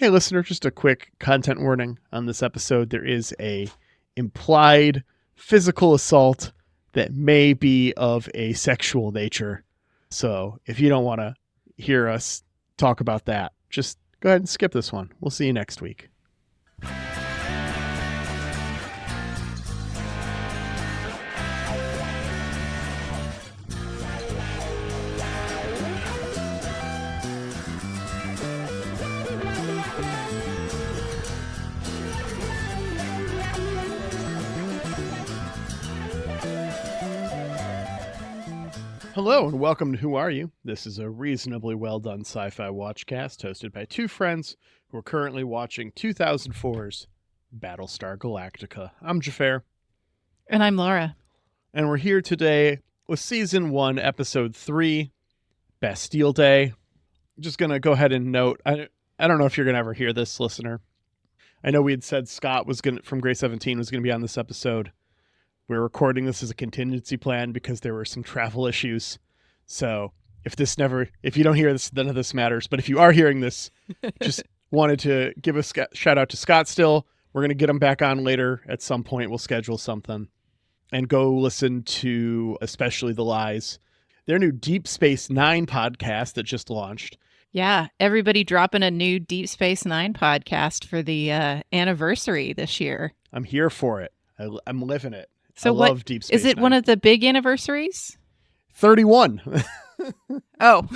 Hey, listener, just a quick content warning on this episode. There is a implied physical assault that may be of a sexual nature. So if you don't want to hear us talk about that, just go ahead and skip this one. We'll see you next week. Hello and welcome to Who Are You? This is a reasonably well-done sci-fi watchcast hosted by two friends who are currently watching 2004's Battlestar Galactica. I'm Xhafer. And I'm Laura. And we're here today with Season 1, Episode 3, Bastille Day. I'm just going to go ahead and note, I don't know if you're going to ever hear this, listener. I know we had said Scott from Grey 17 was going to be on this episode. We're recording this as a contingency plan because there were some travel issues. So if you don't hear this, none of this matters. But if you are hearing this, just wanted to give a shout out to Scott still. We're going to get him back on later at some point. We'll schedule something. And go listen to Especially the Lies, their new Deep Space Nine podcast that just launched. Yeah, everybody dropping a new Deep Space Nine podcast for the anniversary this year. I'm here for it. I'm living it. So I love Deep Space is it Nine. One of the big anniversaries? 31. Oh.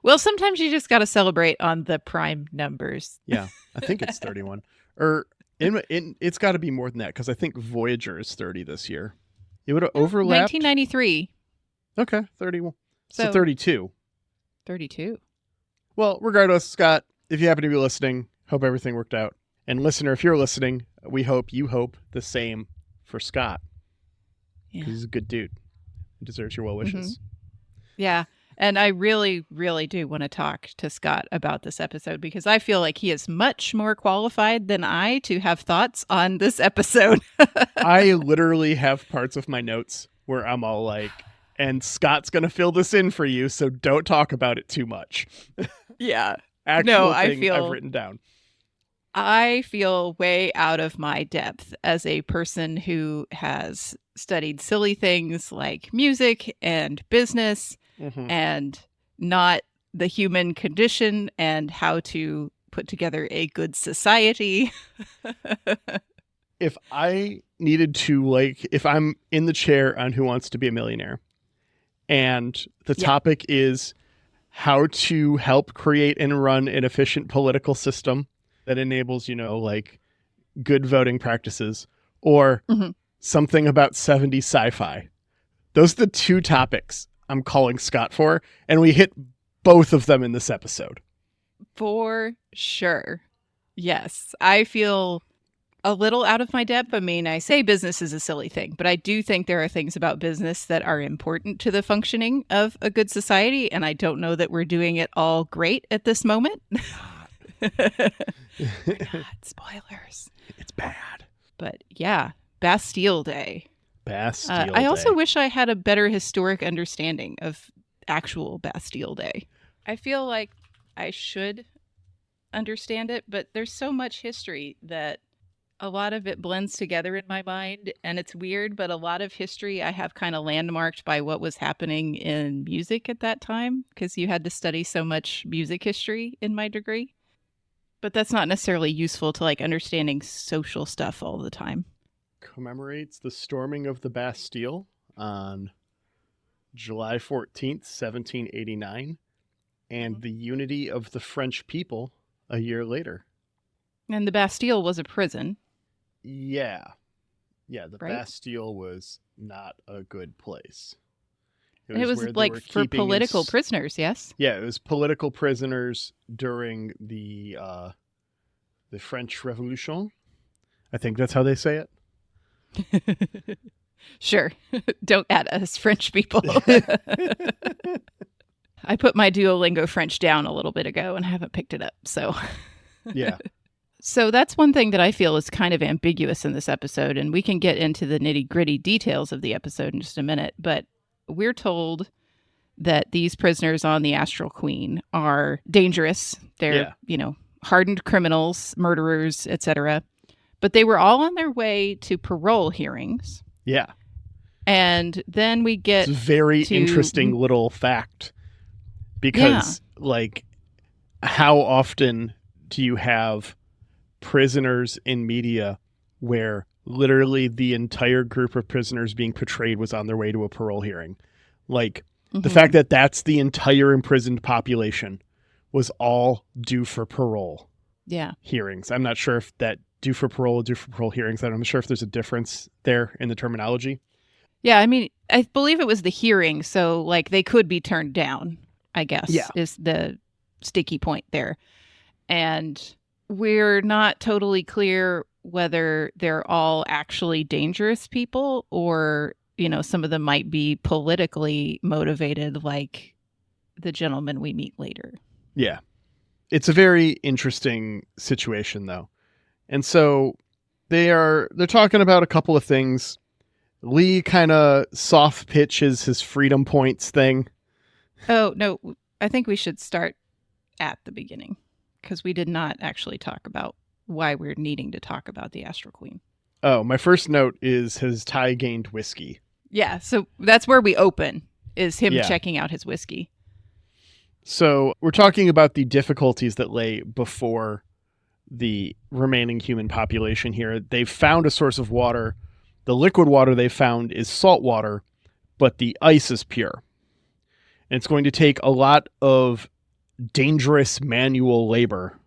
Well, sometimes you just got to celebrate on the prime numbers. Yeah, I think it's 31. Or it's got to be more than that because I think Voyager is 30 this year. It would have overlapped. 1993. Okay, 31. So 32. 32. Well, regardless, Scott, if you happen to be listening, hope everything worked out. And listener, if you're listening, you hope the same for Scott. Because he's a good dude. He deserves your well wishes. Mm-hmm. Yeah. And I really, really do want to talk to Scott about this episode because I feel like he is much more qualified than I to have thoughts on this episode. I literally have parts of my notes where I'm all like, and Scott's going to fill this in for you, so don't talk about it too much. Yeah. I've written down. I feel way out of my depth as a person who has studied silly things like music and business and not the human condition and how to put together a good society. If I needed to, if I'm in the chair on Who Wants to Be a Millionaire and the topic is how to help create and run an efficient political system that enables, good voting practices or something about 70s sci-fi. Those are the two topics I'm calling Scott for, and we hit both of them in this episode. For sure. Yes. I feel a little out of my depth. I mean, I say business is a silly thing, but I do think there are things about business that are important to the functioning of a good society, and I don't know that we're doing it all great at this moment. God, spoilers. It's bad. But yeah, Bastille Day. Bastille Day. I also wish I had a better historic understanding of actual Bastille Day. I feel like I should understand it, but there's so much history that a lot of it blends together in my mind, and it's weird, but a lot of history I have kind of landmarked by what was happening in music at that time, because you had to study so much music history in my degree. But that's not necessarily useful to understanding social stuff all the time. Commemorates the storming of the Bastille on July 14th, 1789, and the unity of the French people a year later. And the Bastille was a prison. Yeah. Yeah, the right? Bastille was not a good place. It was for political prisoners, yes? Yeah, it was political prisoners during the French Revolution. I think that's how they say it. Sure. Don't add us French people. I put my Duolingo French down a little bit ago and haven't picked it up, so... Yeah. So that's one thing that I feel is kind of ambiguous in this episode, and we can get into the nitty-gritty details of the episode in just a minute, but we're told that these prisoners on the Astral Queen are dangerous. They're, hardened criminals, murderers, etc. But they were all on their way to parole hearings. Yeah. And then we get it's a very interesting little fact because how often do you have prisoners in media where literally the entire group of prisoners being portrayed was on their way to a parole hearing? Like the fact that that's the entire imprisoned population was all due for parole hearings. I'm not sure if that due for parole hearings. I'm not sure if there's a difference there in the terminology. Yeah, I mean, I believe it was the hearing, so like they could be turned down, I guess, is the sticky point there. And we're not totally clear whether they're all actually dangerous people or, some of them might be politically motivated like the gentleman we meet later. Yeah. It's a very interesting situation, though. And so they're talking about a couple of things. Lee kind of soft pitches his freedom points thing. Oh, no. I think we should start at the beginning because we did not actually talk about why we're needing to talk about the Astral Queen. Oh, my first note is his tie gained whiskey. Yeah, so that's where we open, is him checking out his whiskey. So we're talking about the difficulties that lay before the remaining human population here. They've found a source of water. The liquid water they found is salt water, but the ice is pure. And it's going to take a lot of dangerous manual labor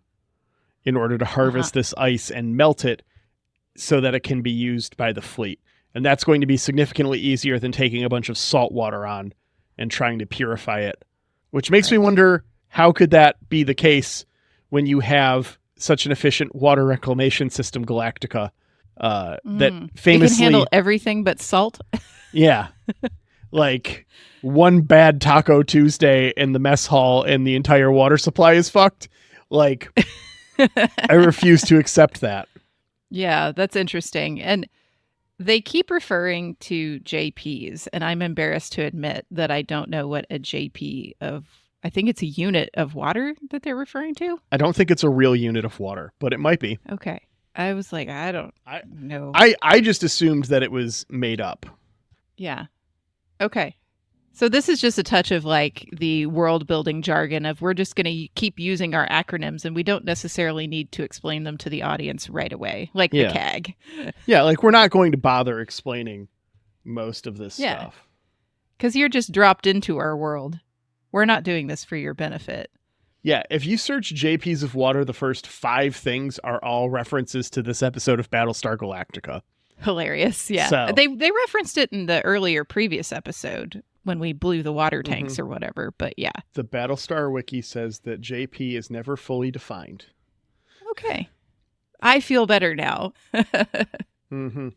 in order to harvest this ice and melt it so that it can be used by the fleet. And that's going to be significantly easier than taking a bunch of salt water on and trying to purify it. Which makes me wonder, how could that be the case when you have such an efficient water reclamation system, Galactica, that famously... It can handle everything but salt? Yeah. Like, one bad Taco Tuesday in the mess hall and the entire water supply is fucked. Like, I refuse to accept that. Yeah, that's interesting. And they keep referring to JPs, and I'm embarrassed to admit that I don't know what a JP of... I think it's a unit of water that they're referring to. I don't think it's a real unit of water, but it might be. Okay. I was like, I don't know. I just assumed that it was made up. Yeah. Okay. So this is just a touch of like the world building jargon of we're just going to keep using our acronyms and we don't necessarily need to explain them to the audience right away, like the CAG. Yeah, like we're not going to bother explaining most of this stuff. Because you're just dropped into our world. We're not doing this for your benefit. Yeah, if you search JPs of water, the first 5 things are all references to this episode of Battlestar Galactica. Hilarious, yeah. So, they referenced it in the earlier previous episode when we blew the water tanks or whatever, but yeah. The Battlestar Wiki says that JP is never fully defined. Okay. I feel better now. Mm-hmm.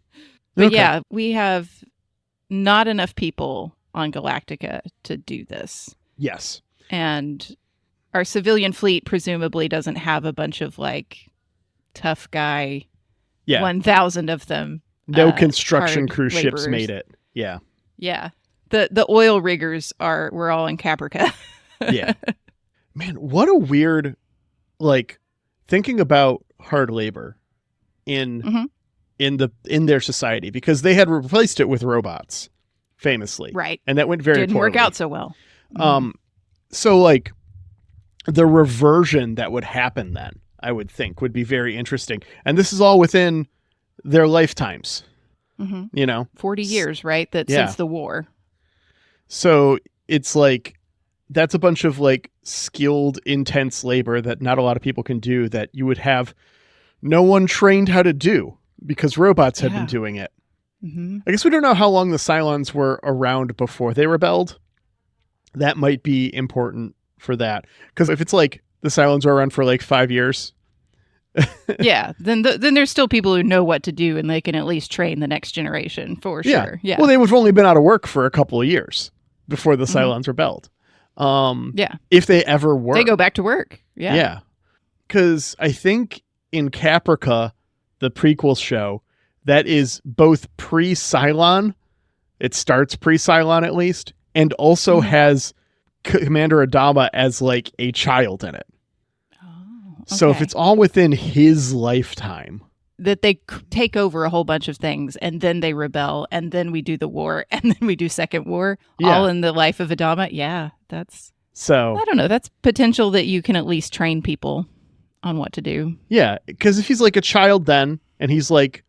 But yeah, we have not enough people on Galactica to do this. Yes. And our civilian fleet presumably doesn't have a bunch of like tough guy, 1,000 of them. No construction cruise ships made it. Yeah. Yeah. The oil riggers we're all in Caprica. Yeah. Man, what a weird, like, thinking about hard labor in their society, because they had replaced it with robots, famously. Right. And that went very Didn't poorly. work out so well. So like the reversion that would happen then, I would think, would be very interesting. And this is all within their lifetimes. You know, 40 years, right? Since the war. So it's like, that's a bunch of like skilled, intense labor that not a lot of people can do, that you would have no one trained how to do because robots had been doing it. I guess we don't know how long the Cylons were around before they rebelled. That might be important for that. Because if it's like the Cylons were around for like 5 years. Yeah, then there's still people who know what to do and they can at least train the next generation for sure. Yeah. Well, they would have only been out of work for a couple of years before the Cylons rebelled. If they ever were. They go back to work. Yeah. Yeah. Because I think in Caprica, the prequel show, that is both pre-Cylon. It starts pre-Cylon at least. And also has Commander Adama as like a child in it. Oh, So if okay. it's all within his lifetime, That they take over a whole bunch of things and then they rebel and then we do the war and then we do second war, all in the life of Adama. Yeah, that's, so I don't know. That's potential that you can at least train people on what to do. yeah, because if he's like a child then, and he's like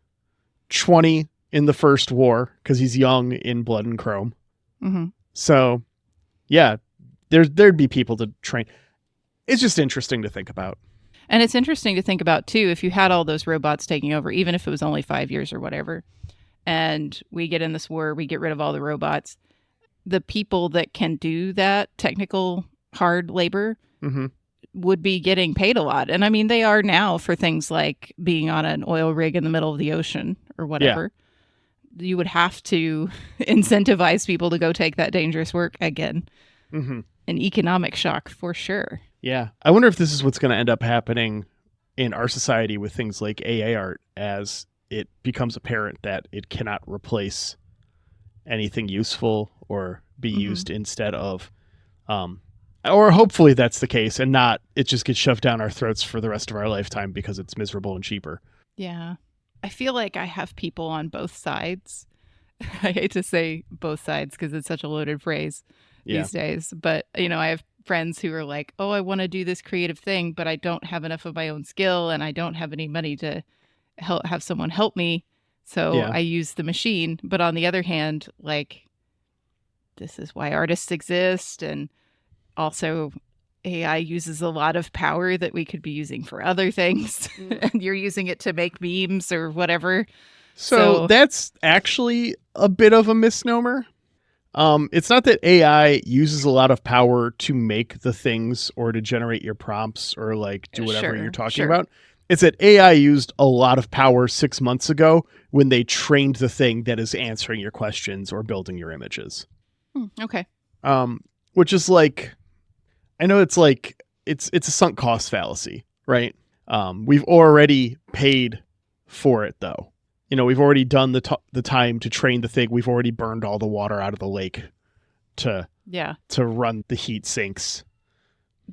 20 in the first war, because he's young in Blood and Chrome. Mm-hmm. So yeah, there'd be people to train. It's just interesting to think about. And it's interesting to think about, too, if you had all those robots taking over, even if it was only 5 years or whatever, and we get in this war, we get rid of all the robots, the people that can do that technical hard labor Mm-hmm. would be getting paid a lot. And I mean, they are now for things like being on an oil rig in the middle of the ocean or whatever. You would have to incentivize people to go take that dangerous work again. Mm-hmm. An economic shock for sure. Yeah. I wonder if this is what's going to end up happening in our society with things like AA art, as it becomes apparent that it cannot replace anything useful or be used instead of, or hopefully that's the case and not, it just gets shoved down our throats for the rest of our lifetime because it's miserable and cheaper. Yeah. I feel like I have people on both sides. I hate to say both sides because it's such a loaded phrase these days. But, you know, I have friends who are like, oh, I want to do this creative thing, but I don't have enough of my own skill and I don't have any money to have someone help me. So I use the machine. But on the other hand, like, this is why artists exist. And also AI uses a lot of power that we could be using for other things. And you're using it to make memes or whatever. So that's actually a bit of a misnomer. It's not that AI uses a lot of power to make the things or to generate your prompts or like do whatever you're talking about. It's that AI used a lot of power 6 months ago when they trained the thing that is answering your questions or building your images. Okay. Which is like, I know it's like, it's a sunk cost fallacy, right? We've already paid for it though. You know, we've already done the time to train the thing. We've already burned all the water out of the lake to run the heat sinks.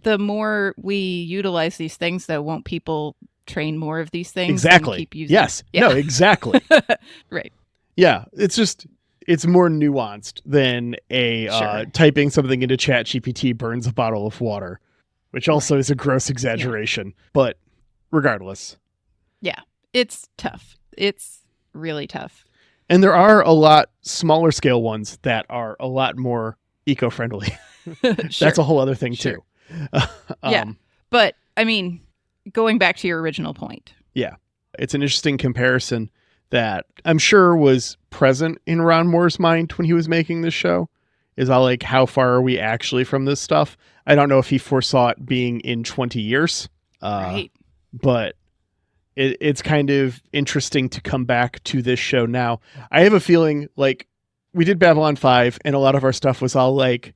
The more we utilize these things, though, won't people train more of these things? Exactly. And keep using Yes. Yeah. No, exactly. Right. Yeah. It's more nuanced than typing something into ChatGPT burns a bottle of water, which also is a gross exaggeration. Yeah. But regardless. Yeah. It's tough. It's really tough. And there are a lot smaller scale ones that are a lot more eco-friendly. That's a whole other thing too. Yeah. But I mean, going back to your original point. Yeah. It's an interesting comparison that I'm sure was present in Ron Moore's mind when he was making this show. Is all like, how far are we actually from this stuff? I don't know if he foresaw it being in 20 years. Right. But it's kind of interesting to come back to this show now. I have a feeling like we did Babylon 5 and a lot of our stuff was all like,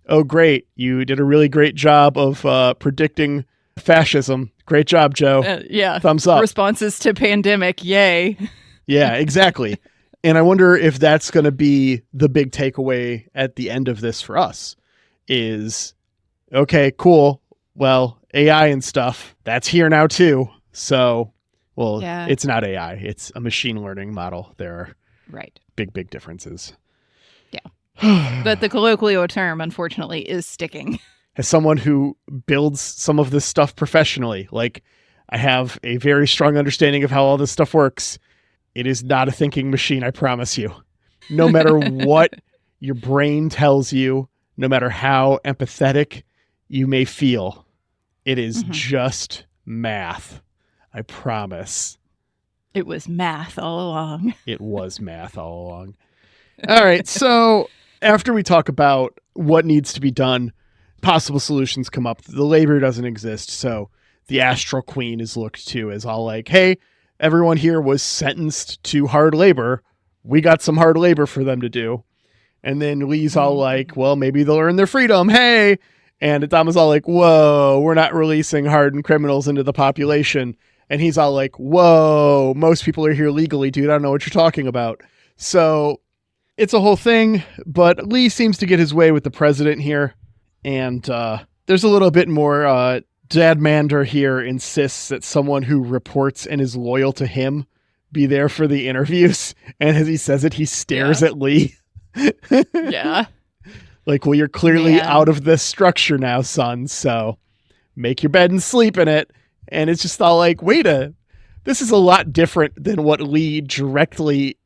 oh, great. You did a really great job of predicting fascism. Great job, Joe. Yeah. Thumbs up. Responses to pandemic. Yay. Yeah, exactly. And I wonder if that's going to be the big takeaway at the end of this for us is, okay, cool. Well, AI and stuff, that's here now too. So, it's not AI. It's a machine learning model. There are big differences. Yeah. But the colloquial term, unfortunately, is sticking. As someone who builds some of this stuff professionally, like I have a very strong understanding of how all this stuff works. It is not a thinking machine, I promise you. No matter what your brain tells you, no matter how empathetic you may feel, it is just math. I promise. It was math all along. It was math all along. All right. So after we talk about what needs to be done, possible solutions come up. The labor doesn't exist. So the Astral Queen is looked to as all like, hey, everyone here was sentenced to hard labor. We got some hard labor for them to do. And then Lee's all like, well, maybe they'll earn their freedom. Hey. And Adama's all like, whoa, we're not releasing hardened criminals into the population. And he's all like, whoa, most people are here legally, dude. I don't know what you're talking about. So it's a whole thing, but Lee seems to get his way with the president here. And there's a little bit more. Dad Mander here insists that someone who reports and is loyal to him be there for the interviews. And as he says it, he stares at Lee. Yeah. Like, well, you're clearly out of the structure now, son. So make your bed and sleep in it. And it's just all like, this is a lot different than what Lee directly,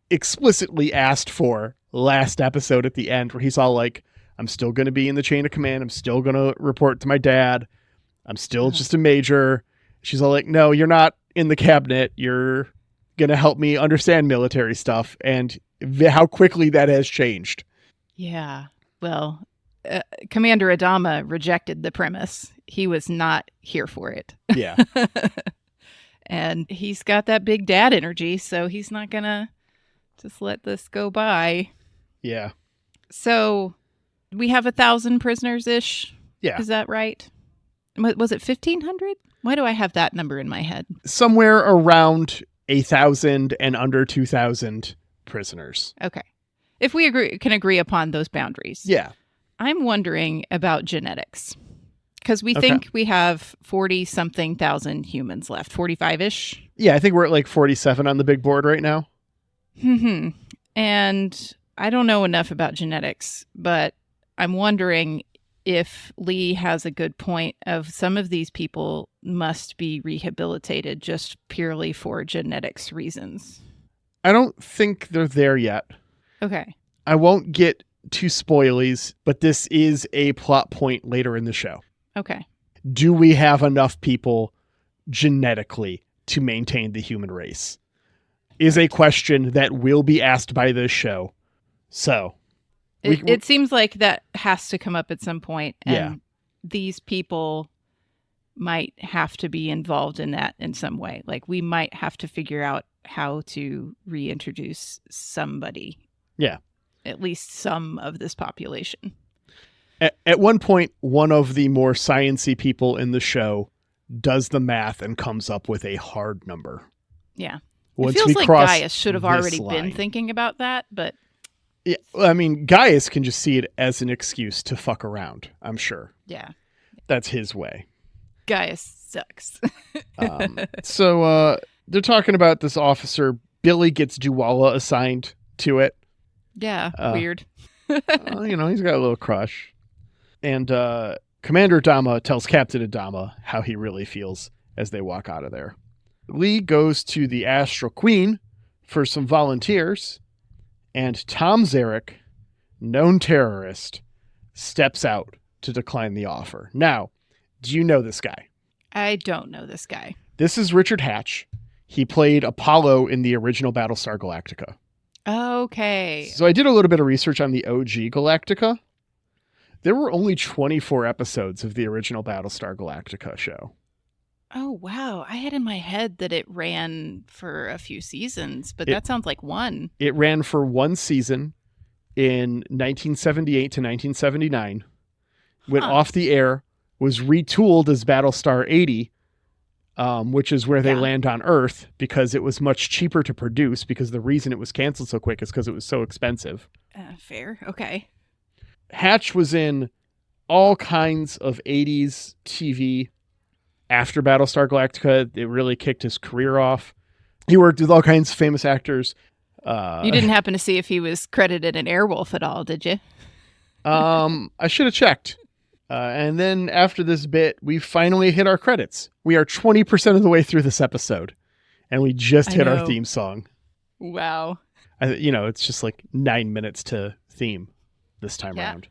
explicitly asked for last episode at the end, where he's all like, I'm still going to be in the chain of command. I'm still going to report to my dad. I'm still just a major. She's all like, no, you're not in the cabinet. You're going to help me understand military stuff. And how quickly that has changed. Yeah. Well, Commander Adama rejected the premise. He was not here for it. Yeah. And he's got that big dad energy, so he's not going to just let this go by. Yeah. So we have 1,000 prisoners-ish. Yeah. Is that right? Was it 1,500? Why do I have that number in my head? Somewhere around 1,000 and under 2,000 prisoners. Okay. If we can agree upon those boundaries. Yeah. I'm wondering about genetics. Because we think we have 40-something thousand humans left. 45-ish? Yeah, I think we're at like 47 on the big board right now. And I don't know enough about genetics, but I'm wondering if Lee has a good point of some of these people must be rehabilitated just purely for genetics reasons. I don't think they're there yet. Okay. I won't get too spoilies, but this is a plot point later in the show. Okay. Do we have enough people genetically to maintain the human race? Is a question that will be asked by this show. So it seems like that has to come up at some point, and these people might have to be involved in that in some way. Like, we might have to figure out how to reintroduce somebody. Yeah. At least some of this population. At one point, one of the more science-y people in the show does the math and comes up with a hard number. Yeah. Once it feels we like cross Gaius should have already line. been thinking about that, but... Yeah, I mean, Gaius can just see it as an excuse to fuck around, I'm sure. Yeah. That's his way. Gaius sucks. So they're talking about this officer. Billy gets Duwala assigned to it. Yeah, weird. He's got a little crush. And Commander Adama tells Captain Adama how he really feels as they walk out of there. Lee goes to the Astral Queen for some volunteers, and Tom Zarek, known terrorist, steps out to decline the offer. Now, do you know this guy? I don't know this guy. This is Richard Hatch. He played Apollo in the original Battlestar Galactica. Okay. So I did a little bit of research on the OG Galactica. There were only 24 episodes of the original Battlestar Galactica show. Oh, wow. I had in my head that it ran for a few seasons, but that sounds like one. It ran for one season in 1978 to 1979. Went off the air, was retooled as Battlestar 80, which is where they land on Earth, because it was much cheaper to produce, because the reason it was canceled so quick is because it was so expensive. Fair. Okay. Hatch was in all kinds of 80s TV after Battlestar Galactica. It really kicked his career off. He worked with all kinds of famous actors. You didn't happen to see if he was credited in Airwolf at all, did you? I should have checked. And then after this bit, we finally hit our credits. We are 20% of the way through this episode, and we just hit our theme song. Wow. It's just like 9 minutes to theme this time around.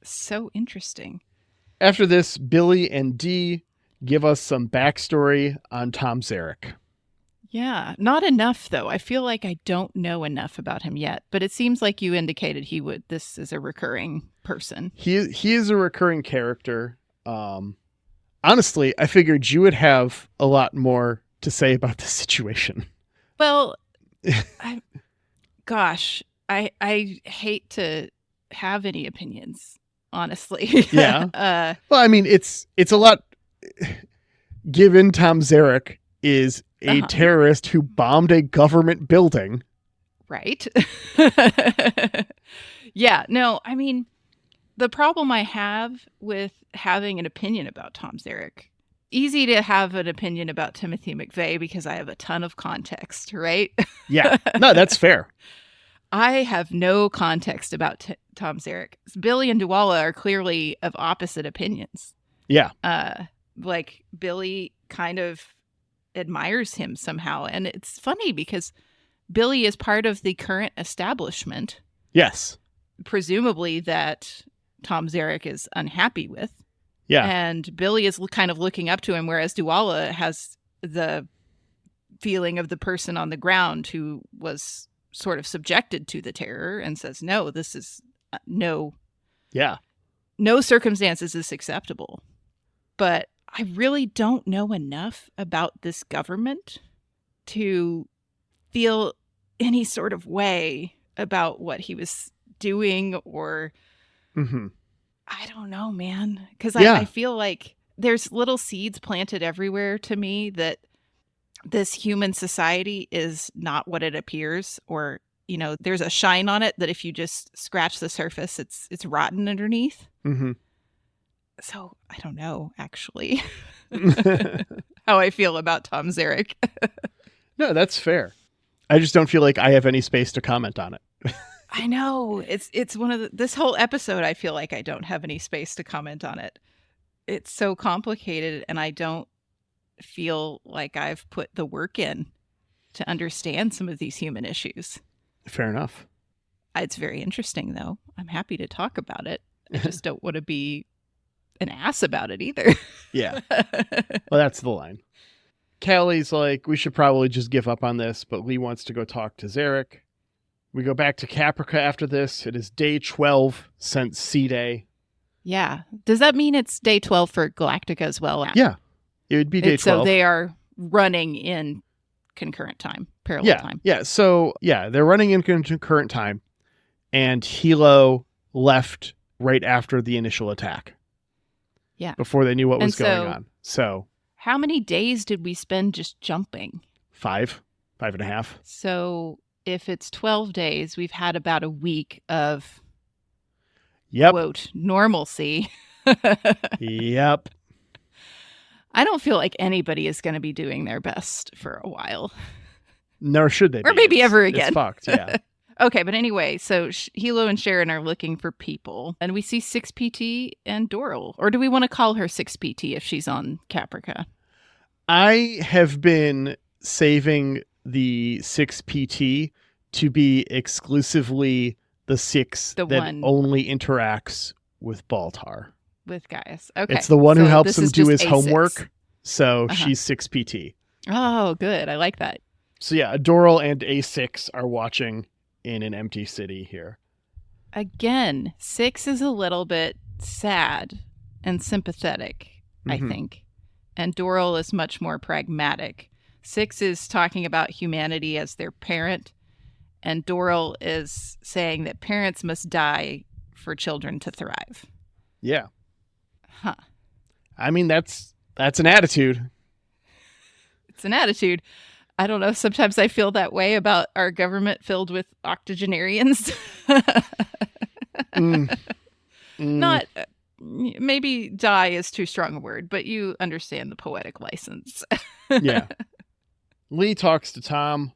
So interesting. After this, Billy and Dee give us some backstory on Tom Zarek. Yeah, not enough, though. I feel like I don't know enough about him yet, but it seems like you indicated this is a recurring person. He is a recurring character. Honestly, I figured you would have a lot more to say about the situation. Well, I hate to have any opinions, honestly. Yeah. Well, I mean, it's a lot. Given Tom Zarek is a terrorist who bombed a government building. Right. Yeah. No, I mean, the problem I have with having an opinion about Tom Zarek, easy to have an opinion about Timothy McVeigh because I have a ton of context, right? Yeah. No, that's fair. I have no context about Tom Zarek. Billy and Duwala are clearly of opposite opinions. Yeah. Like Billy kind of admires him somehow. And it's funny because Billy is part of the current establishment. Yes. Presumably that Tom Zarek is unhappy with. Yeah. And Billy is kind of looking up to him, whereas Duwala has the feeling of the person on the ground who was sort of subjected to the terror and says, no, this is no circumstances is acceptable. But I really don't know enough about this government to feel any sort of way about what he was doing or I don't know, man. Because I feel like there's little seeds planted everywhere to me that this human society is not what it appears, or, you know, there's a shine on it that if you just scratch the surface, it's rotten underneath. So I don't know, actually, how I feel about Tom Zarek. No, that's fair. I just don't feel like I have any space to comment on it. I know. It's one of this whole episode, I feel like I don't have any space to comment on it. It's so complicated, and I don't feel like I've put the work in to understand some of these human issues. Fair enough. It's very interesting, though. I'm happy to talk about it. I just don't want to be an ass about it either. Yeah. Well, that's the line. Callie's like, we should probably just give up on this, but Lee wants to go talk to Zarek. We go back to Caprica after this. It is day 12 since C-Day. Yeah. Does that mean it's day 12 for Galactica as well? Yeah. It would be day 12. So they are running in concurrent time, parallel time. Yeah. So, they're running in concurrent time. And Hilo left right after the initial attack. Yeah. Before they knew what was going on. So, how many days did we spend just jumping? 5.5. So, if it's 12 days, we've had about a week of, quote, normalcy. Yep. I don't feel like anybody is going to be doing their best for a while. Nor should they be. Or maybe ever again. It's fucked, yeah. Okay, but anyway, so Hilo and Sharon are looking for people, and we see 6PT and Doral. Or do we want to call her 6PT if she's on Caprica? I have been saving the 6PT to be exclusively the 6 that one only interacts with Baltar. With Gaius. Okay. It's the one who helps him do his homework. So she's 6PT. Oh, good. I like that. So yeah, Doral and A6 are watching in an empty city here. Again, 6 is a little bit sad and sympathetic, I think. And Doral is much more pragmatic. 6 is talking about humanity as their parent. And Doral is saying that parents must die for children to thrive. Yeah. Huh. I mean, that's an attitude. It's an attitude. I don't know. Sometimes I feel that way about our government filled with octogenarians. Not, maybe die is too strong a word, but you understand the poetic license. Yeah. Lee talks to Tom,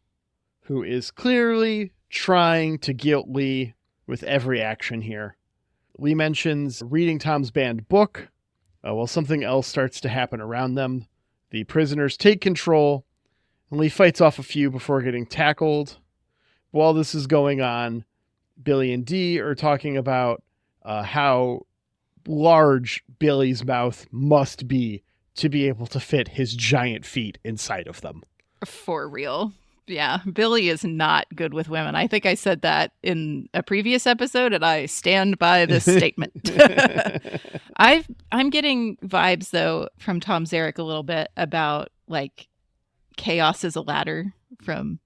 who is clearly trying to guilt Lee with every action here. Lee mentions reading Tom's banned book. While something else starts to happen around them. The prisoners take control, and Lee fights off a few before getting tackled. While this is going on, Billy and Dee are talking about how large Billy's mouth must be to be able to fit his giant feet inside of them. For real. Yeah, Billy is not good with women. I think I said that in a previous episode, and I stand by this statement. I'm getting vibes, though, from Tom Zarek a little bit about, like, chaos is a ladder from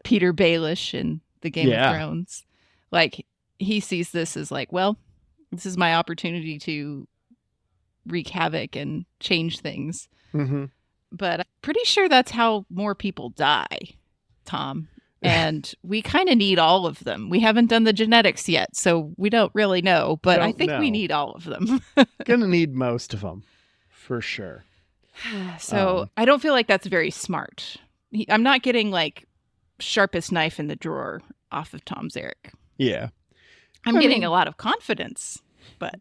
Peter Baelish in the Game of Thrones. Like, he sees this as like, well, this is my opportunity to wreak havoc and change things. But I'm pretty sure that's how more people die, Tom. And we kind of need all of them. We haven't done the genetics yet, so we don't really know, but I think we need all of them. Gonna need most of them, for sure. So I don't feel like that's very smart. I'm not getting like sharpest knife in the drawer off of Tom Zarek. Yeah. I'm getting a lot of confidence, but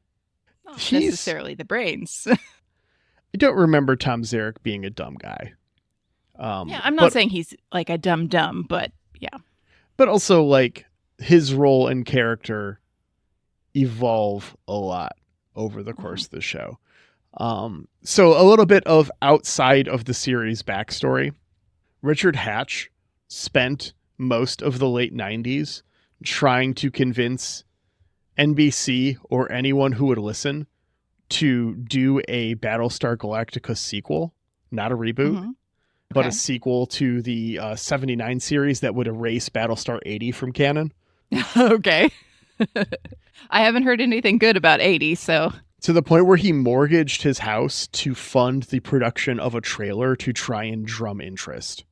not necessarily the brains. I don't remember Tom Zarek being a dumb guy. Yeah, I'm not saying he's like a dumb, but yeah. But also, like, his role and character evolve a lot over the course of the show. So a little bit of outside of the series backstory. Richard Hatch spent most of the late 90s trying to convince NBC or anyone who would listen to do a Battlestar Galactica sequel, not a reboot, but a sequel to the 79 series that would erase Battlestar 80 from canon. Okay. I haven't heard anything good about 80, so... To the point where he mortgaged his house to fund the production of a trailer to try and drum interest.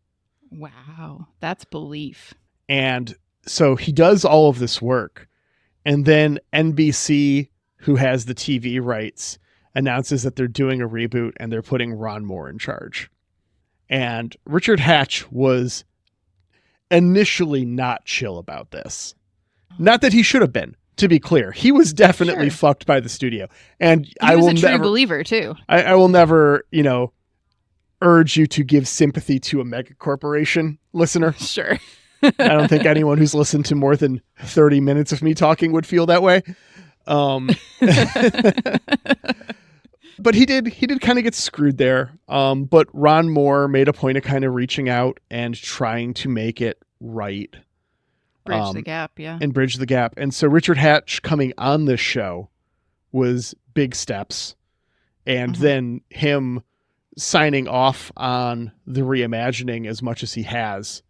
Wow, that's belief. And so he does all of this work, and then NBC, who has the TV rights, announces that they're doing a reboot and they're putting Ron Moore in charge. And Richard Hatch was initially not chill about this. Not that he should have been, to be clear. He was definitely fucked by the studio. And he was a true believer, too. I will never, urge you to give sympathy to a mega corporation, listener. Sure. I don't think anyone who's listened to more than 30 minutes of me talking would feel that way. But he did kind of get screwed there. But Ron Moore made a point of kind of reaching out and trying to make it right. Bridge the gap, yeah. And bridge the gap. And so Richard Hatch coming on this show was big steps. And then him signing off on the reimagining as much as he has.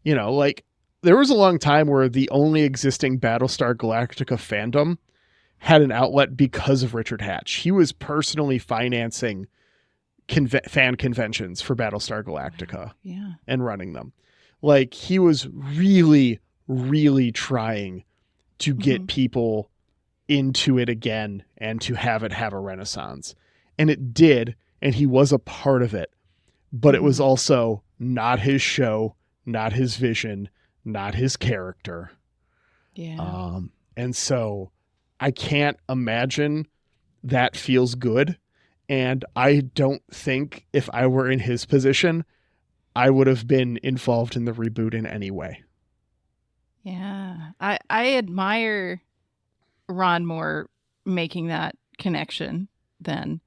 There was a long time where the only existing Battlestar Galactica fandom had an outlet because of Richard Hatch. He was personally financing fan conventions for Battlestar Galactica and running them. Like, he was really, really trying to get people into it again and to have it have a renaissance. And it did, and he was a part of it. But it was also not his show, not his vision, not his character. Yeah. And so I can't imagine that feels good. And I don't think if I were in his position, I would have been involved in the reboot in any way. Yeah. I admire Ron Moore making that connection then.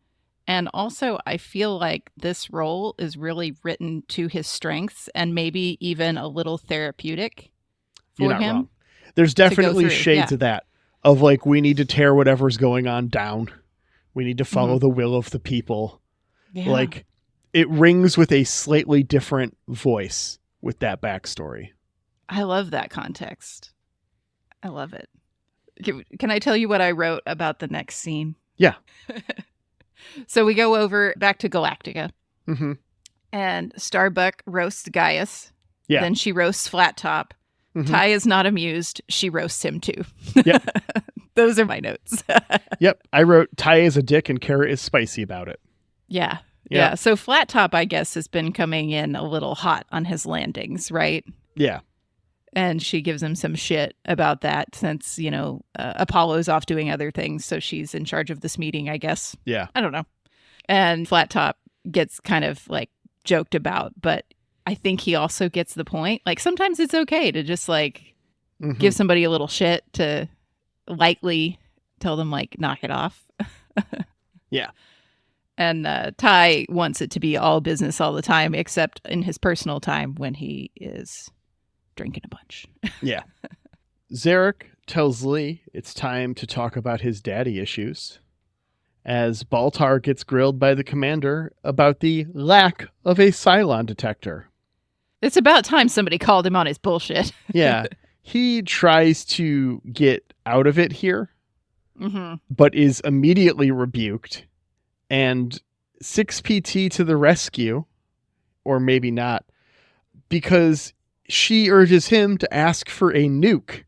And also, I feel like this role is really written to his strengths and maybe even a little therapeutic for You're not him. wrong. There's definitely shades of that. Of like, we need to tear whatever's going on down. We need to follow the will of the people. Yeah. Like, it rings with a slightly different voice with that backstory. I love that context. I love it. Can I tell you what I wrote about the next scene? Yeah. So we go over back to Galactica. Mm-hmm. And Starbuck roasts Gaius. Yeah. Then she roasts Flat Top. Mm-hmm. Ty is not amused. She roasts him too. Yep. Those are my notes. Yep. I wrote, Ty is a dick and Kara is spicy about it. Yeah. Yep. Yeah. So Flat Top, I guess, has been coming in a little hot on his landings, right? Yeah. And she gives him some shit about that since, Apollo's off doing other things. So she's in charge of this meeting, I guess. Yeah. I don't know. And Flat Top gets kind of like joked about, but I think he also gets the point. Like, sometimes it's okay to just like give somebody a little shit, to lightly tell them like, knock it off. Yeah. And Ty wants it to be all business all the time, except in his personal time when he is drinking a bunch. Yeah. Zarek tells Lee it's time to talk about his daddy issues, as Baltar gets grilled by the commander about the lack of a Cylon detector. It's about time somebody called him on his bullshit. Yeah. He tries to get out of it here, but is immediately rebuked. And 6PT to the rescue, or maybe not, because she urges him to ask for a nuke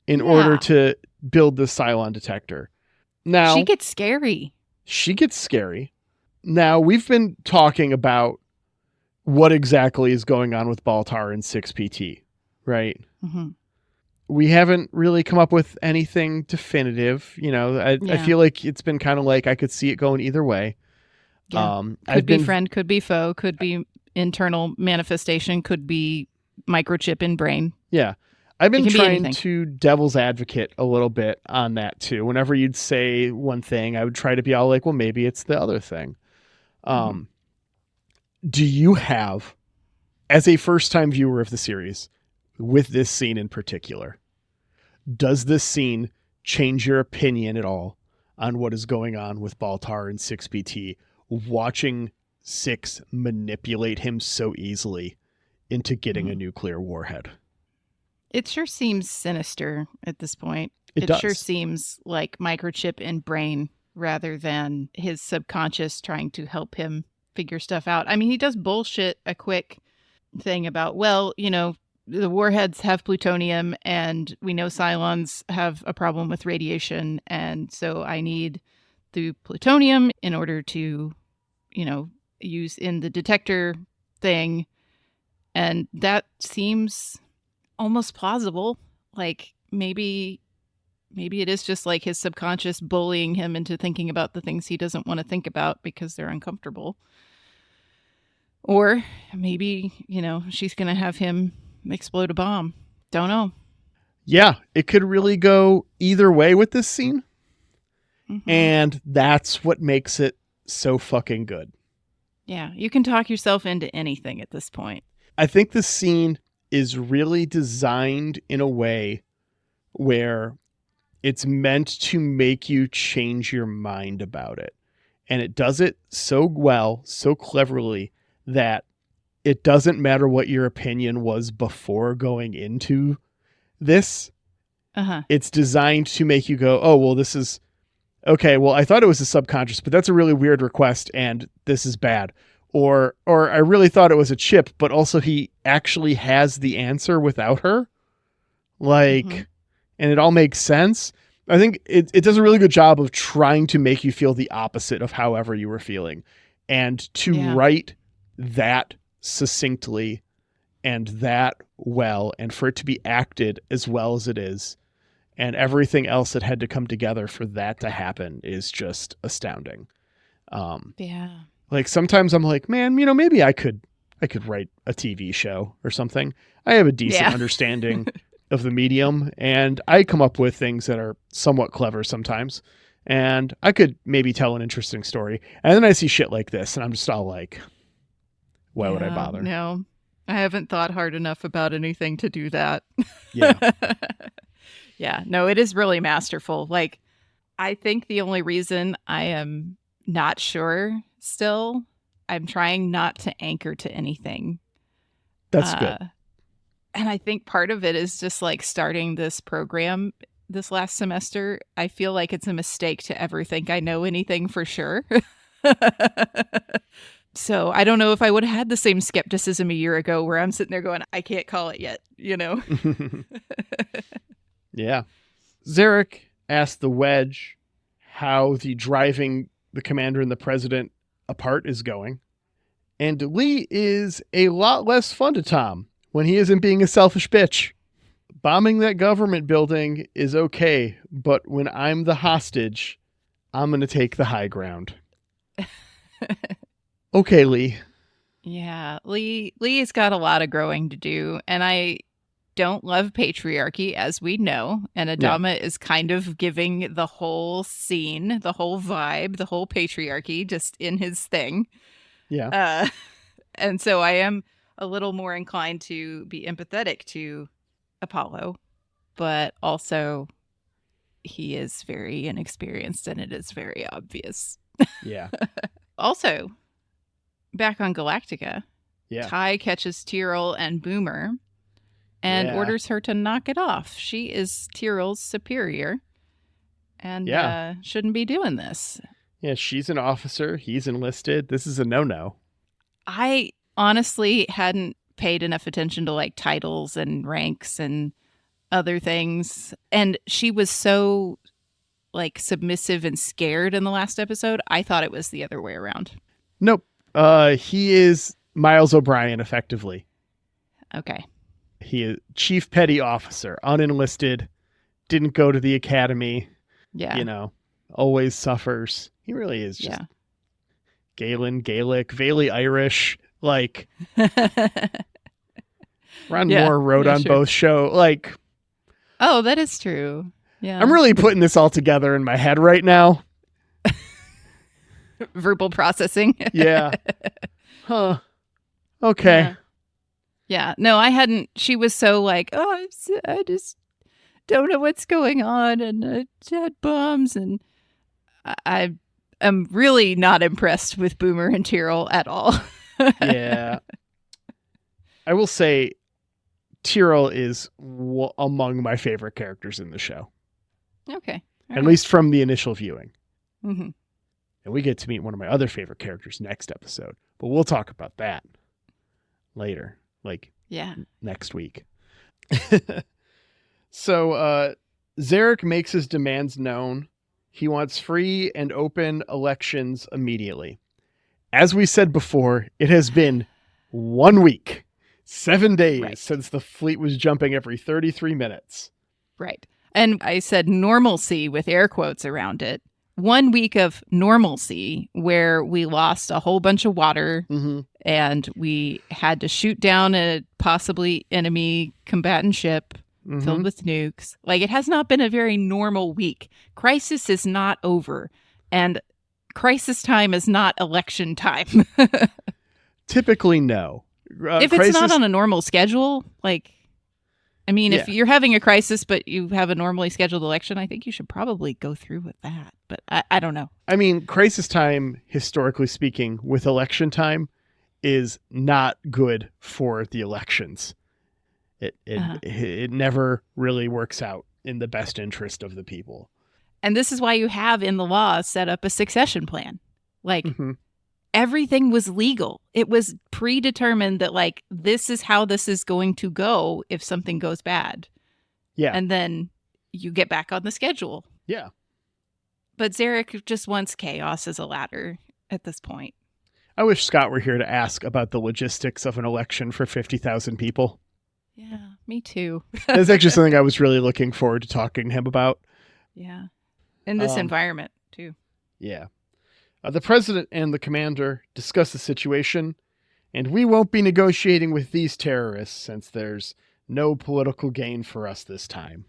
in order to build the Cylon detector. Now, she gets scary. Now, we've been talking about what exactly is going on with Baltar and 6PT, right? Mm-hmm. We haven't really come up with anything definitive. I feel like it's been kind of like I could see it going either way. Yeah. Could be friend, could be foe, could be internal manifestation, could be microchip in brain. Yeah. I've been trying to devil's advocate a little bit on that too. Whenever you'd say one thing, I would try to be all like, well, maybe it's the other thing. Do you have, as a first-time viewer of the series, with this scene in particular, does this scene change your opinion at all on what is going on with Baltar and 6PT, watching 6 manipulate him so easily into getting a nuclear warhead? It sure seems sinister at this point. It does. Sure seems like microchip in brain rather than his subconscious trying to help him figure stuff out. I mean, he does bullshit a quick thing about, well, the warheads have plutonium and we know Cylons have a problem with radiation. And so I need the plutonium in order to, use in the detector thing. And that seems almost plausible. Like maybe it is just like his subconscious bullying him into thinking about the things he doesn't want to think about because they're uncomfortable. Or maybe, she's going to have him explode a bomb. Don't know. Yeah, it could really go either way with this scene. Mm-hmm. And that's what makes it so fucking good. Yeah, you can talk yourself into anything at this point. I think the scene is really designed in a way where it's meant to make you change your mind about it. And it does it so well, so cleverly, that it doesn't matter what your opinion was before going into this. It's designed to make you go, oh, well, this is okay. Well, I thought it was a subconscious, but that's a really weird request. And this is bad. Or I really thought it was a chip, but also he actually has the answer without her. And it all makes sense. I think it does a really good job of trying to make you feel the opposite of however you were feeling. And to write that succinctly and that well, and for it to be acted as well as it is, and everything else that had to come together for that to happen is just astounding. Like sometimes I'm like, man, maybe I could write a TV show or something. I have a decent understanding of the medium, and I come up with things that are somewhat clever sometimes, and I could maybe tell an interesting story. And then I see shit like this, and I'm just all like, why would I bother? No, I haven't thought hard enough about anything to do that. Yeah. Yeah, no, it is really masterful. Like, I think the only reason I am not sure still, I'm trying not to anchor to anything. That's good. And I think part of it is just like starting this program this last semester. I feel like it's a mistake to ever think I know anything for sure. So I don't know if I would have had the same skepticism a year ago where I'm sitting there going, I can't call it yet, Yeah. Zarek asked the Wedge how the driving the commander and the president apart is going. And Lee is a lot less fun to Tom when he isn't being a selfish bitch. Bombing that government building is okay, but when I'm the hostage, I'm going to take the high ground. Okay, Lee. Yeah, Lee's got a lot of growing to do, and I don't love patriarchy, as we know, and Adama is kind of giving the whole scene, the whole vibe, the whole patriarchy just in his thing. Yeah. And so I am a little more inclined to be empathetic to Apollo, but also he is very inexperienced and it is very obvious. Yeah. Also, back on Galactica, Ty catches Tyrell and Boomer and orders her to knock it off. She is Tyrell's superior and shouldn't be doing this. Yeah, she's an officer. He's enlisted. This is a no-no. I honestly hadn't paid enough attention to like titles and ranks and other things. And she was so like submissive and scared in the last episode. I thought it was the other way around. Nope. He is Miles O'Brien, effectively. Okay. He is chief petty officer, unenlisted, didn't go to the academy. Yeah. You know, always suffers. He really is just Galen, Gaelic, Valley Irish. Like, Ron Moore wrote on both shows. Like, oh, that is true. Yeah. I'm really putting this all together in my head right now. Verbal processing. Yeah. Huh. Okay. Yeah. No, I hadn't. She was so like, oh, I just don't know what's going on. And I had bombs. And I am really not impressed with Boomer and Tyrell at all. Yeah. I will say Tyrell is among my favorite characters in the show. Okay. At least from the initial viewing. Mm-hmm. And we get to meet one of my other favorite characters next episode. But we'll talk about that later. Like, next week. So, Zarek makes his demands known. He wants free and open elections immediately. As we said before, it has been 1 week, 7 days since the fleet was jumping every 33 minutes. Right. And I said normalcy with air quotes around it. 1 week of normalcy where we lost a whole bunch of water and we had to shoot down a possibly enemy combatant ship filled with nukes. Like, it has not been a very normal week. Crisis is not over. And crisis time is not election time. Typically, no. If it's not on a normal schedule, like, I mean, if you're having a crisis, but you have a normally scheduled election, I think you should probably go through with that. But I don't know. I mean, crisis time, historically speaking, with election time is not good for the elections. It never really works out in the best interest of the people. And this is why you have in the law set up a succession plan. Like, everything was legal. It was predetermined that, like, this is how this is going to go if something goes bad. Yeah. And then you get back on the schedule. Yeah. But Zarek just wants chaos as a ladder at this point. I wish Scott were here to ask about the logistics of an election for 50,000 people. Yeah, me too. That's actually something I was really looking forward to talking to him about. Yeah. In this environment, too. Yeah. The president and the commander discuss the situation, and we won't be negotiating with these terrorists since there's no political gain for us this time.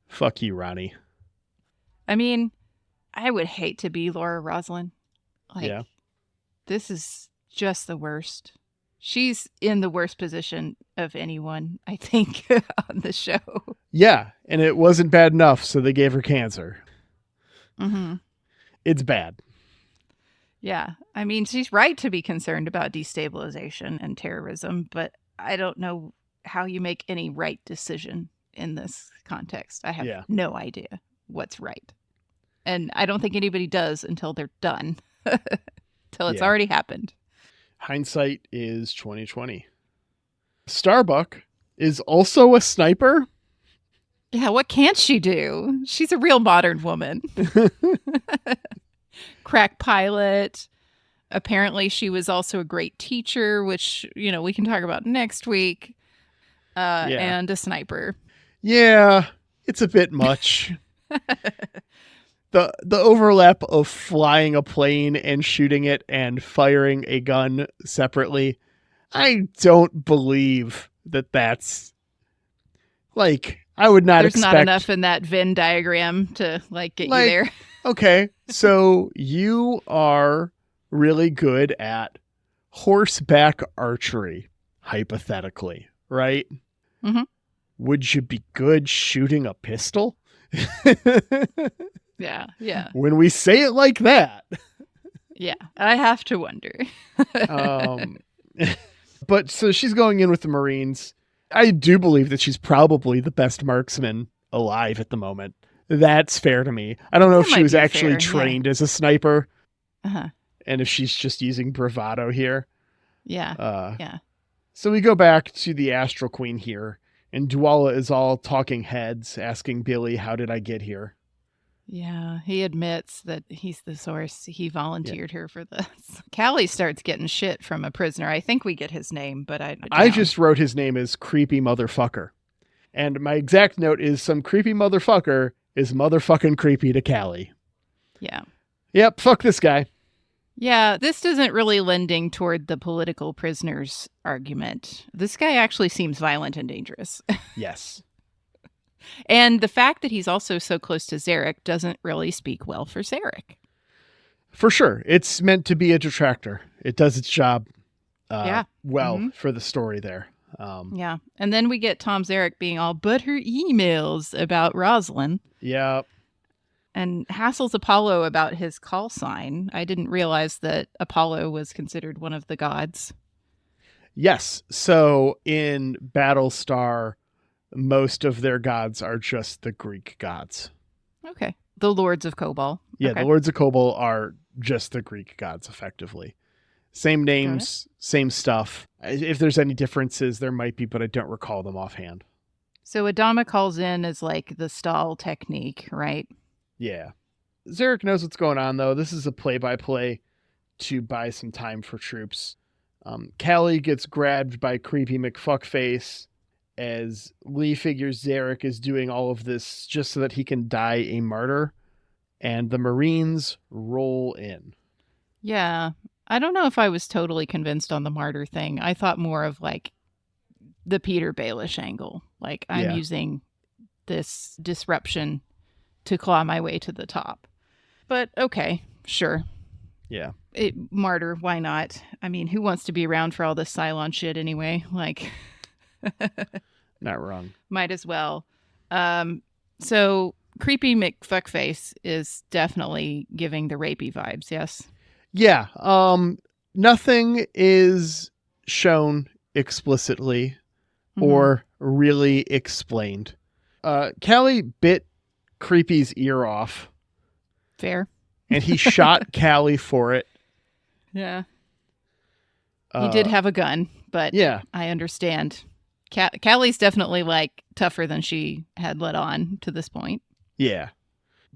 Fuck you, Ronnie. I mean, I would hate to be Laura Roslin. Like, this is just the worst. She's in the worst position of anyone, I think, on the show. Yeah, and it wasn't bad enough, so they gave her cancer. It's bad. Yeah. I mean, she's right to be concerned about destabilization and terrorism, but I don't know how you make any right decision in this context. I have no idea what's right. And I don't think anybody does until they're done. Till it's already happened. Hindsight is 2020. Starbuck is also a sniper. Yeah, what can't she do? She's a real modern woman. Crack pilot. Apparently she was also a great teacher, which, you know, we can talk about next week. And a sniper. Yeah, it's a bit much. The overlap of flying a plane and shooting it and firing a gun separately, I don't believe that's like, I would not expect. There's not enough in that Venn diagram to like get you there. Okay, so you are really good at horseback archery, hypothetically, right? Would you be good shooting a pistol? Yeah. When we say it like that. Yeah, I have to wonder. But so she's going in with the Marines. I do believe that she's probably the best marksman alive at the moment. That's fair to me. I don't know if she was actually trained as a sniper. And if she's just using bravado here. Yeah. So we go back to the Astral Queen here, and Dwala is all talking heads, asking Billy, how did I get here? Yeah, he admits that he's the source. He volunteered her for this. Callie starts getting shit from a prisoner. I think we get his name, but I just wrote his name as creepy motherfucker. And my exact note is some creepy motherfucker is motherfucking creepy to Callie. Yeah. Yep, fuck this guy. Yeah, this isn't really lending toward the political prisoners argument. This guy actually seems violent and dangerous. Yes. And the fact that he's also so close to Zarek doesn't really speak well for Zarek. For sure. It's meant to be a detractor. It does its job for the story there. Yeah. And then we get Tom Zarek being all, but her emails about Rosalind. Yeah. And hassles Apollo about his call sign. I didn't realize that Apollo was considered one of the gods. Yes. So in Battlestar, most of their gods are just the Greek gods. Okay. The Lords of Kobol. Yeah, okay. The Lords of Kobol are just the Greek gods, effectively. Same names, same stuff. If there's any differences, there might be, but I don't recall them offhand. So Adama calls in as like the stall technique, right? Yeah. Zarek knows what's going on, though. This is a play-by-play to buy some time for troops. Callie gets grabbed by creepy McFuckface as Lee figures Zarek is doing all of this just so that he can die a martyr, and the Marines roll in. Yeah. I don't know if I was totally convinced on the martyr thing. I thought more of like the Peter Baelish angle. Like I'm using this disruption to claw my way to the top. But okay, sure. Yeah. Martyr, why not? I mean, who wants to be around for all this Cylon shit anyway? Like... Not wrong. Might as well. So creepy McFuckface is definitely giving the rapey vibes, yes? Yeah. Nothing is shown explicitly or really explained. Callie bit Creepy's ear off. Fair. And he shot Callie for it. Yeah. He did have a gun, but yeah. I understand. Callie's definitely like tougher than she had let on to this point. Yeah.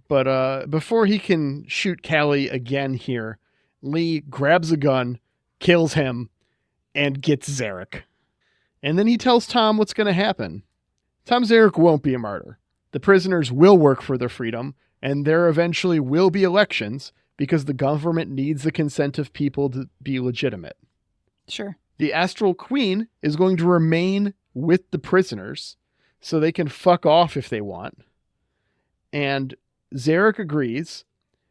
But before he can shoot Callie again here, Lee grabs a gun, kills him, and gets Zarek. And then he tells Tom what's going to happen. Tom Zarek won't be a martyr. The prisoners will work for their freedom, and there eventually will be elections because the government needs the consent of people to be legitimate. Sure. The Astral Queen is going to remain with the prisoners so they can fuck off if they want. And Zarek agrees.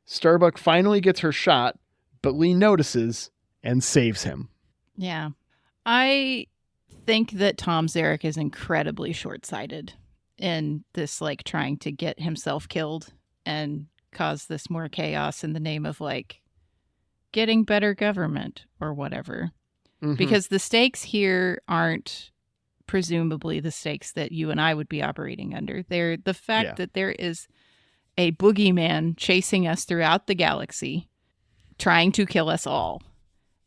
Starbuck finally gets her shot, but Lee notices and saves him. Yeah. I think that Tom Zarek is incredibly short-sighted in this, like, trying to get himself killed and cause this more chaos in the name of, like, getting better government or whatever. Mm-hmm. Because the stakes here aren't presumably the stakes that you and I would be operating under. They're the fact that there is a boogeyman chasing us throughout the galaxy, trying to kill us all.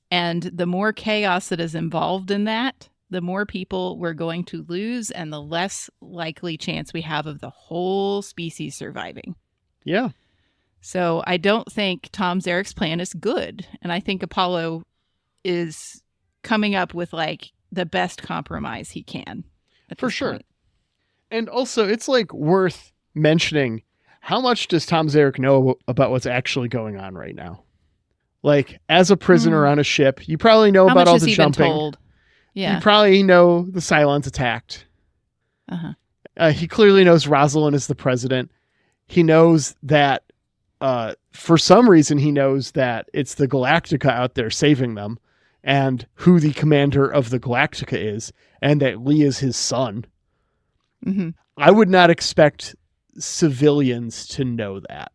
And the more chaos that is involved in that, the more people we're going to lose and the less likely chance we have of the whole species surviving. Yeah. So I don't think Tom Zarek's plan is good. And I think Apollo is coming up with like the best compromise he can. For sure. And also it's like worth mentioning, how much does Tom Zarek know about what's actually going on right now? Like, as a prisoner on a ship, you probably know about all the jumping. Told? Yeah. You probably know the Cylons attacked. He clearly knows Rosalind is the president. He knows that, for some reason, he knows that it's the Galactica out there saving them and who the commander of the Galactica is, and that Lee is his son. Mm-hmm. I would not expect civilians to know that.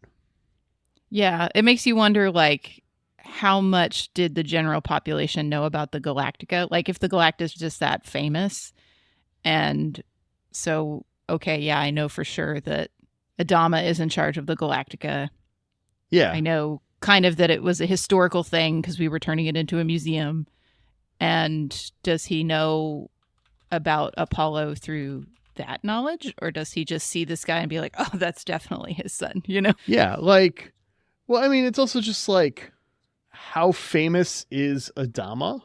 Yeah, it makes you wonder, like, how much did the general population know about the Galactica? Like, if the Galactica is just that famous. And so, okay, yeah, I know for sure that Adama is in charge of the Galactica. Yeah. I know kind of that it was a historical thing because we were turning it into a museum. And does he know about Apollo through that knowledge? Or does he just see this guy and be like, oh, that's definitely his son, you know? Yeah, like, well, I mean, it's also just like, how famous is Adama,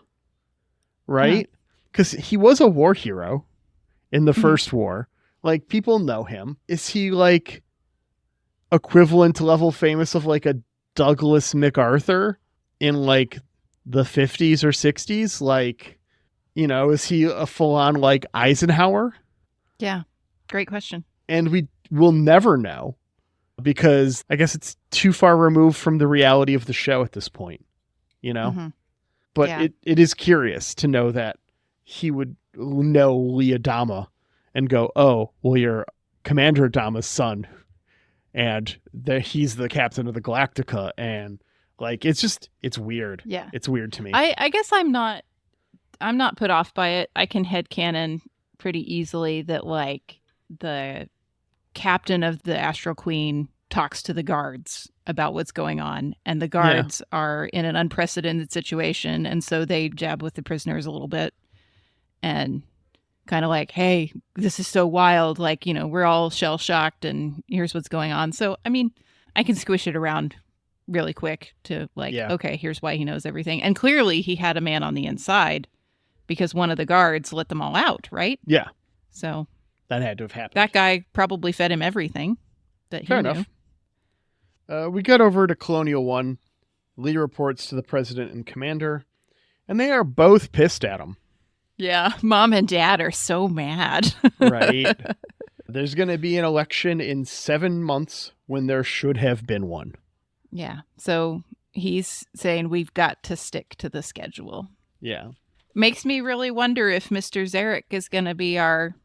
right? Because he was a war hero in the first war. Like, people know him. Is he like equivalent level famous of like a Douglas MacArthur in like the 50s or 60s? Like, you know, is he a full-on like Eisenhower? Yeah. Great question. And we will never know because I guess it's too far removed from the reality of the show at this point, you know? Mm-hmm. But Yeah. it is curious to know that he would know Lee Adama and go, oh, well, you're Commander Adama's son. And he's the captain of the Galactica. And like, it's weird. Yeah. It's weird to me. I guess I'm not put off by it. I can headcanon pretty easily that like the captain of the Astral Queen talks to the guards about what's going on, and the guards are in an unprecedented situation, and so they jab with the prisoners a little bit and kind of like, hey, this is so wild, like, you know, we're all shell shocked and here's what's going on. So I mean, I can squish it around really quick to like, okay, here's why he knows everything. And clearly he had a man on the inside because one of the guards let them all out, right? Yeah. So that had to have happened. That guy probably fed him everything that he Fair knew. enough. We get over to Colonial 1. Lee reports to the president and commander, and they are both pissed at him. Yeah, mom and dad are so mad. Right. There's going to be an election in 7 months when there should have been one. Yeah, so he's saying we've got to stick to the schedule. Yeah. Makes me really wonder if Mr. Zarek is going to be our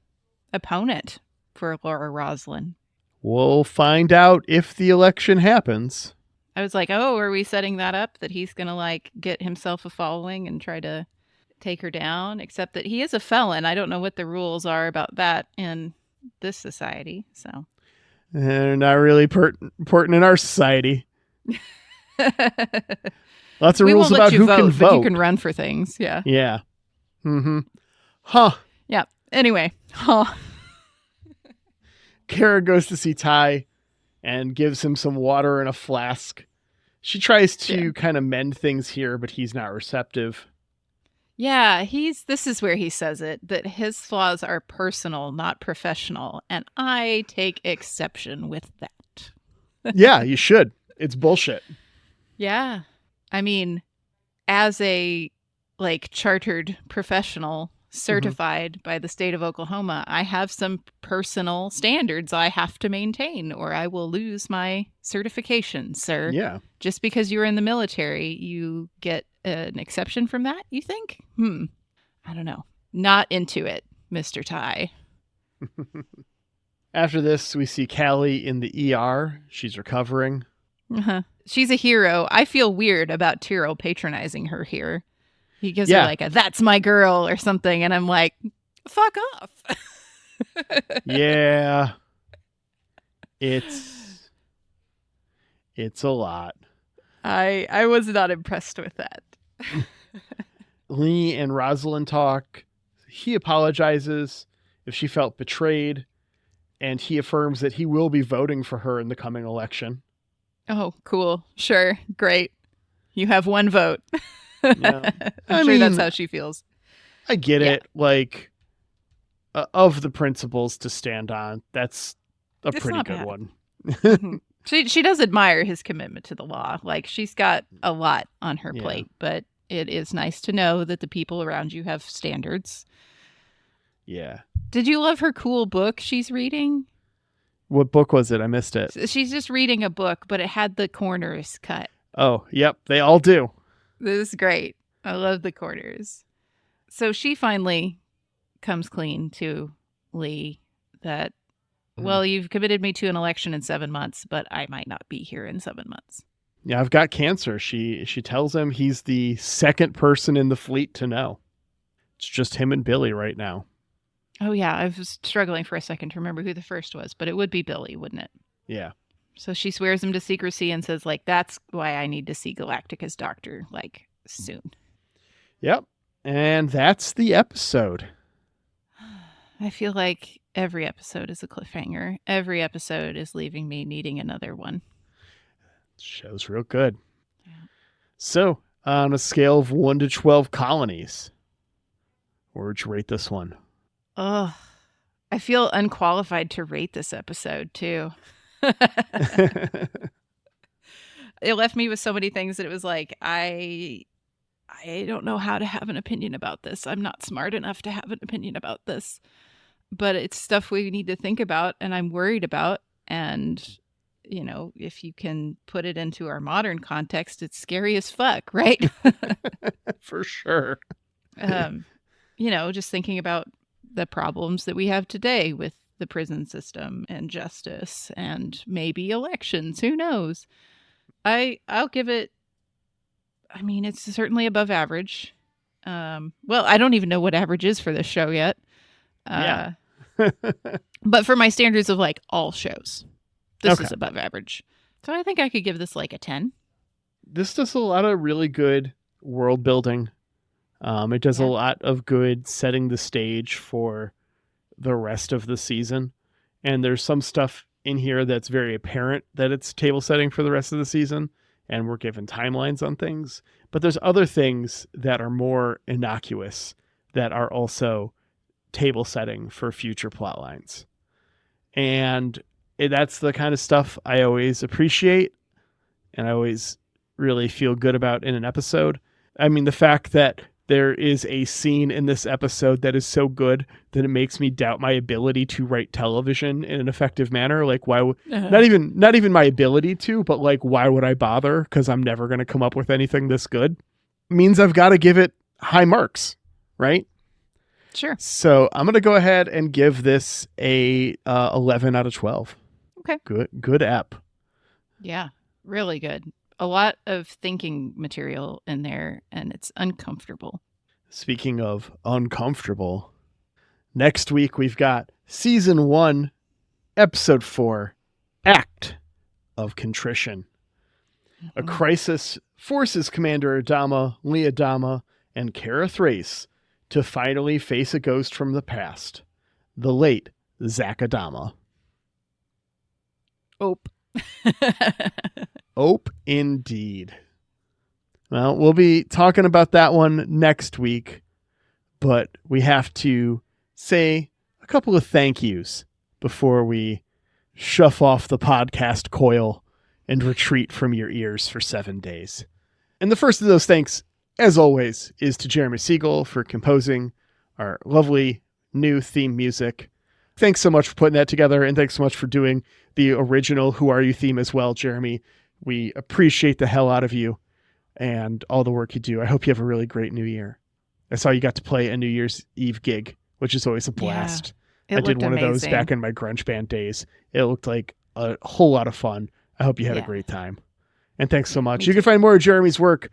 opponent for Laura Roslin. We'll find out if the election happens. I was like, oh, are we setting that up? That he's going to like get himself a following and try to take her down? Except that he is a felon. I don't know what the rules are about that in this society. So they're not really important in our society. Lots of we rules won't about let you who vote, can vote. But you can run for things. Yeah. Yeah. Mm-hmm. Huh. Yeah. Anyway. Huh. Kara goes to see Ty and gives him some water in a flask. She tries to kind of mend things here, but he's not receptive. Yeah, this is where he says it, that his flaws are personal, not professional. And I take exception with that. Yeah, you should. It's bullshit. Yeah. I mean, as a like chartered professional certified by the state of Oklahoma, I have some personal standards I have to maintain or I will lose my certification, sir. Yeah. Just because you're in the military, you get an exception from that, you think? I don't know. Not into it, Mr. Ty. After this, we see Callie in the ER. She's recovering. Uh-huh. She's a hero. I feel weird about Tyrell patronizing her here. He gives her like a, that's my girl or something. And I'm like, fuck off. Yeah. It's a lot. I was not impressed with that. Lee and Rosalind talk. He apologizes if she felt betrayed, and he affirms that he will be voting for her in the coming election. Oh, cool. Sure. Great. You have one vote. Yeah. I'm sure that's how she feels. I get it. Like, of the principles to stand on, that's it's pretty good one. She does admire his commitment to the law. Like, she's got a lot on her plate, but it is nice to know that the people around you have standards. Yeah. Did you love her cool book she's reading? What book was it? I missed it. She's just reading a book, but it had the corners cut. Oh, yep. They all do. This is great. I love the corners. So she finally comes clean to Lee that, well, you've committed me to an election in 7 months, but I might not be here in 7 months. Yeah, I've got cancer. She tells him he's the second person in the fleet to know. It's just him and Billy right now. Oh, yeah. I was struggling for a second to remember who the first was, but it would be Billy, wouldn't it? Yeah. So she swears him to secrecy and says, like, that's why I need to see Galactica's doctor, like, soon. Yep. And that's the episode. I feel like every episode is a cliffhanger. Every episode is leaving me needing another one. Show's real good. Yeah. So, on a scale of 1 to 12 colonies, where would you rate this one? Oh, I feel unqualified to rate this episode, too. It left me with so many things that it was like, I don't know how to have an opinion about this. I'm not smart enough to have an opinion about this. But it's stuff we need to think about and I'm worried about. And, you know, if you can put it into our modern context, it's scary as fuck, right? For sure. You know, just thinking about the problems that we have today with the prison system and justice and maybe elections. Who knows? I'll give it, I mean, it's certainly above average. Well, I don't even know what average is for this show yet. Yeah. But for my standards of like all shows, this Okay. is above average. So I think I could give this like a 10. This does a lot of really good world building. It does a lot of good setting the stage for the rest of the season. And there's some stuff in here that's very apparent that it's table setting for the rest of the season. And we're given timelines on things. But there's other things that are more innocuous that are also table setting for future plot lines. And that's the kind of stuff I always appreciate and I always really feel good about in an episode. I mean, the fact that there is a scene in this episode that is so good that it makes me doubt my ability to write television in an effective manner. Like, why would not even my ability to, but like, why would I bother? Because I'm never going to come up with anything this good. Means I've got to give it high marks, right? Sure. So I'm going to go ahead and give this a 11 out of 12. Okay. Good ep. Yeah, really good. A lot of thinking material in there, and it's uncomfortable. Speaking of uncomfortable, next week we've got Season 1, Episode 4, Act of Contrition. A crisis forces Commander Adama, Lee Adama, and Kara Thrace to finally face a ghost from the past, the late Zach Adama. Ope. Ope indeed. Well, we'll be talking about that one next week, but we have to say a couple of thank yous before we shove off the podcast coil and retreat from your ears for 7 days. And the first of those thanks, as always, is to Jeremy Siegel for composing our lovely new theme music. Thanks so much for putting that together, and thanks so much for doing the original Who Are You theme as well, Jeremy. We appreciate the hell out of you and all the work you do. I hope you have a really great new year. I saw you got to play a New Year's Eve gig, which is always a blast. Yeah, I did one of those back in my grunge band days. It looked like a whole lot of fun. I hope you had a great time. And thanks so much. You can find more of Jeremy's work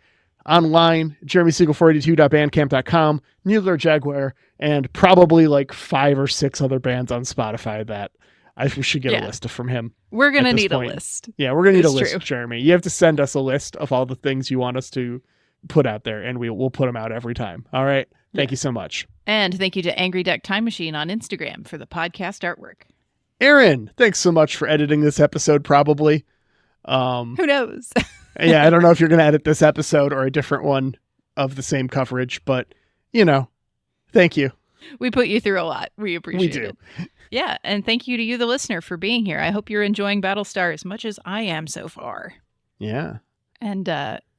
online, jeremysiegel482.bandcamp.com, Needler Jaguar, and probably like 5 or 6 other bands on Spotify that I should get a list from him. We're going to need a list. Yeah, we're going to need a list, Jeremy. You have to send us a list of all the things you want us to put out there, and we'll put them out every time. All right? Thank you so much. And thank you to Angry Duck Time Machine on Instagram for the podcast artwork. Aaron, thanks so much for editing this episode, probably. Who knows? Yeah, I don't know if you're going to edit this episode or a different one of the same coverage, but, you know, thank you. We put you through a lot. We appreciate it. Yeah, and thank you to you, the listener, for being here. I hope you're enjoying Battlestar as much as I am so far. Yeah. And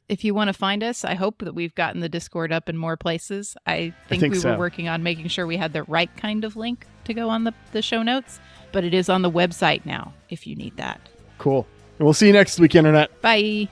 if you want to find us, I hope that we've gotten the Discord up in more places. I think we were working on making sure we had the right kind of link to go on the show notes, but it is on the website now if you need that. Cool. And we'll see you next week, Internet. Bye.